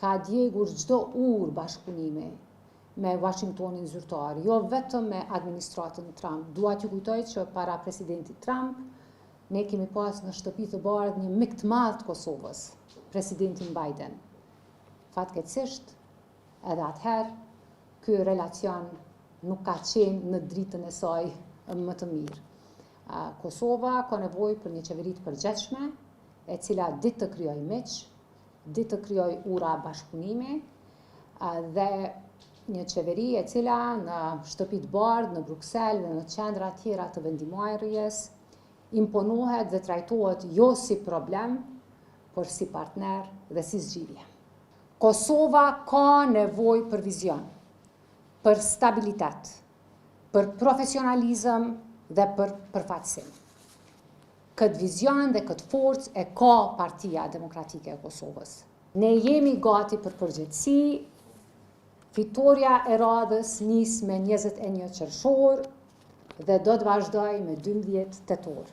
ka djegur çdo urë bashkëpunimi me Washingtonin zyrtar, jo vetëm me administratën Trump. Dua t'ju kujtoj që para presidentit Trump, ne kemi pas në shtëpi të bardhë një mik të madh të Kosovës, presidentin Biden. Fatkeqësisht, edhe atëherë, ky relacion nuk ka qenë në dritën e saj më të mirë. Kosova ka nevojë për një qeveri të përgjithshme, e cila ditë të krijojë miq, ditë të krijojë ura bashkëpunimi, dhe një qeveri e cila në shtëpi të bardhë, në Bruksel dhe në qendra tjera të vendimarrjes, imponohet dhe trajtohet jo si problem, por si partner dhe si zgjidhje. Kosova ka nevojë për vizion, për stabilitet, për profesionalizëm dhe për përfaqësim. Këtë vizion dhe këtë forcë e ka Partia Demokratike e Kosovës. Ne jemi gati për përgjegjësi. Fitoria e radhës nis me 21 qershor dhe do të vazhdoj me 12 tetor.